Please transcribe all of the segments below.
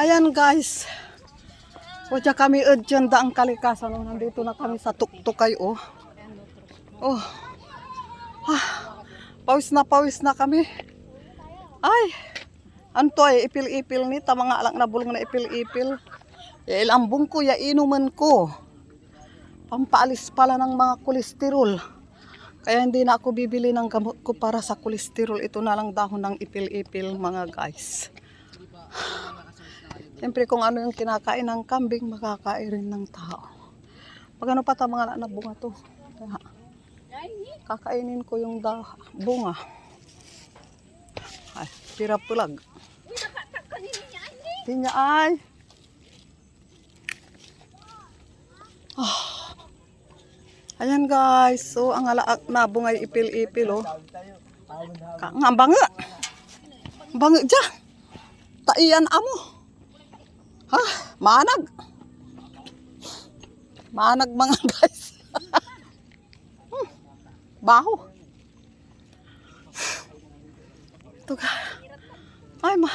Ayan guys. Wadya kami dyan daang kalikasan. Nandito na kami sa tuktukay oh. Oh. Pawis na kami. Ay. Anto ay ipil-ipil ni. Mga alak na bulong na ipil-ipil. Ya ilambong ko, ya inuman ko. Pampaalis pala ng mga kolesterol. Kaya hindi na ako bibili ng gamot ko para sa kolesterol. Ito na lang dahon ng ipil-ipil mga guys. Siyempre kung ano yung kinakain ng kambing, makakain rin ng tao. Pag ano pa mga na bunga to. Kaya, kakainin ko yung bunga. Ay, pira pulag. Hindi niya ay. Ayan guys, so ang alaak na bungay ipil-ipil oh. Nga banga. Banga dyan. Taiyan amo. Ha, manag. Manag mga guys. Baho. Ito ka. Ay ma.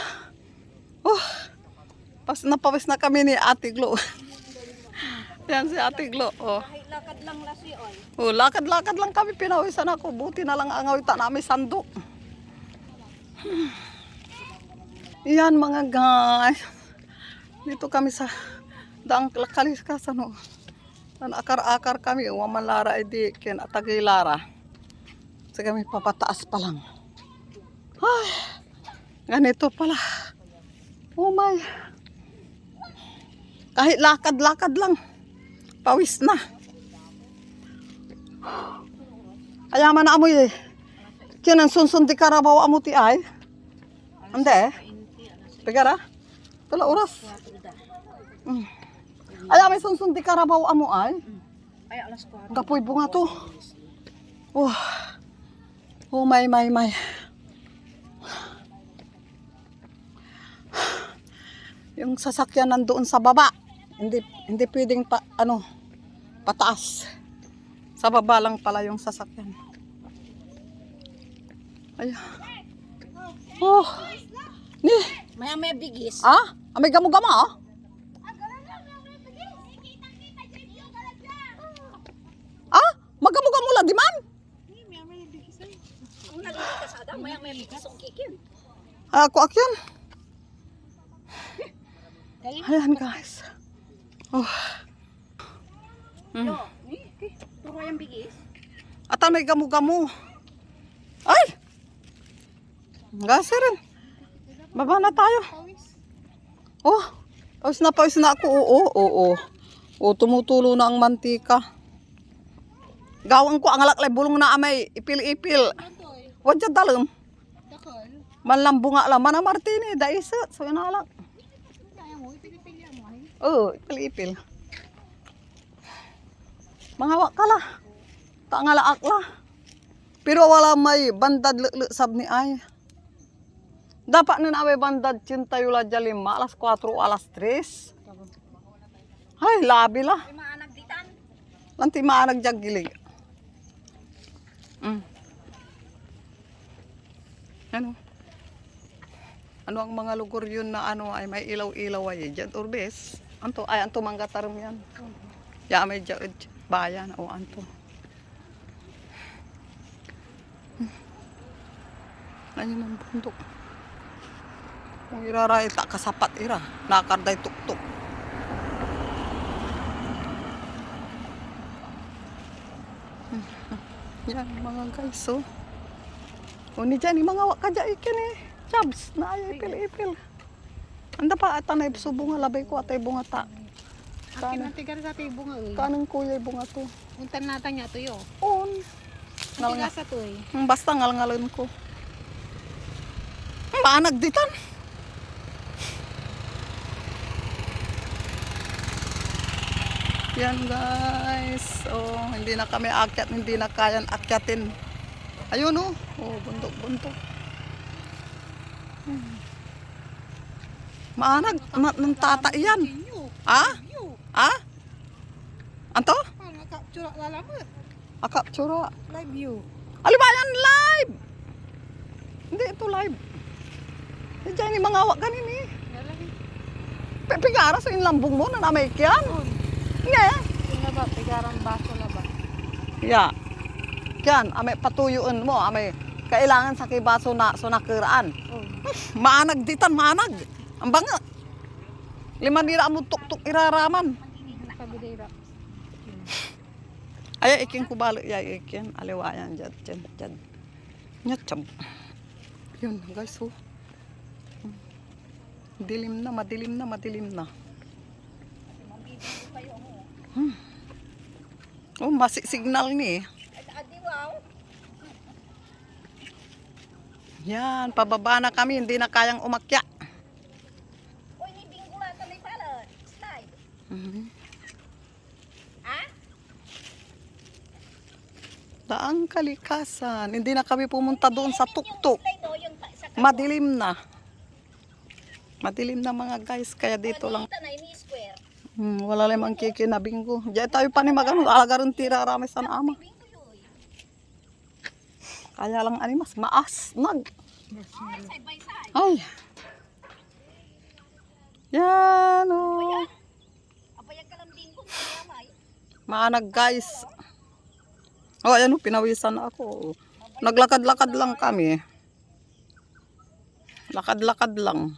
Oh. Napawis na kami ni Ate Glo. Yan si Ate Glo. Oh. Lakad lang lasi oy. Oh, lakad-lakad lang kami, pinawisan ako. Buti na lang ang awita namin sandok. Yan mga guys. Dito kami sa daang kalikasan oh. Akar-akar kami, Wamalara edi ken Atagilara. Sa kami papataas pa lang. Ay, ganito pala. Oh my. Kahit lakad-lakad lang. Pawis na. Ayaman na amoy eh. Kinan sunsun di karabaw amo ti ay. Ande. Pegara. Tala oras. Ayaman sunsun di karabaw amo ay. Ay alas 4. Gapoy bunga to. Oh. Oh my. Yung sasakyan nandoon sa baba. Hindi pwedeng pataas. Sa baba lang pala yung sasakyan. Ay. Oh. Ni. May bigis. Ah? Amay gamo-gama oh. Ah? Magamo-gamo lang di man? May bigis ay. Ang nagigit sa adam, may bigis ang kikin. Ako akyan. Ayan guys. Oh. Yo, ni, turo yung bigis. At may gamo-gamo. Ay! Gasa rin. Baba na tayo. Oh, pawis na ako. Oo. Oh, tumutulo na ang mantika. Gawang ko ang alaklay bulong na amay ipil-ipil. Wadya dalam. Manlang bunga lang. Mana martini, daisa. So yun alak. Oo, ipil-ipil. Mangawak ka la. Tangalaak la. Pero wala may bandad sab ni ay. Dapat na may bandad cintayula jalima alas 4 alas 3. Ay, labi la. Maanag ditan. Lanti maanag jagilig. Ano ang mga lugar yun na ay may ilaw-ilaw ay dyan urbes. Anto manggataram yan. Ya may dyan bayan o anto. Ayun ang bundok. Kung iraray ta kasapat ira, nakarday tuktok. Yan mga guys oh. Ni dyan mga wakadya ikin eh. Chabs na ay ipil-ipil. Anda pa atanay subunga labay ko atay bunga ta. Akin ang tigar sa tayo bunga eh. Kanang kuya bunga to. Untan natin niya to yo. On. Ang tigas sa to eh. Basta ngal-ngalon ko. Maanag ditan. Yan guys. Oh, hindi na kami akyat, hindi na kayan akyatin. Ayun oh. Oh, bundok. Maanag ng tata yan. Ah? Ah? Anto? Nakaptura lalamat. Akaptura. Live view. Alibayan live. Hindi ito live. Diyan ni mga awak ganin eh. Pigara sa inlambong mo na namay kyan. Nga. Sino ba? Pigarang baso na ba? Ya. Kyan, amay patuyuan mo, amay kailangan sa kibaso na sunakiraan. Oh. Maanag ditan, maanag. Ang banga. 5 nira mo tuk-tuk iraraman. Kabidira. Ay, iking kubalo, ay, iking. Aliwayan, dyan. Nyatsyam. Yun, guys, oh. Dilim na, madilim na. Oh, signal ni. Yan, pababa na kami, hindi na kayang umakya. Uy, ni bingula ta may pala. Slide. Ha? Daang kalikasan. Hindi na kami pumunta doon sa tuktok. Slide o yung sa Madilim na. Madilim na mga guys, kaya dito lang. na ini square. Wala lang ang kikinabing ko. Diyan tayo pa ni magano, alaga rin tira rami sa ama. Bingo yoy. Kaya lang ani mas maas, nag. Ay, side by side. Ay. Yan oh. Apayag ka lang bingo sa may. Maanag guys. Oh, ayan oh, pinawisan na ako. Naglakad-lakad lang kami. Lakad-lakad lang.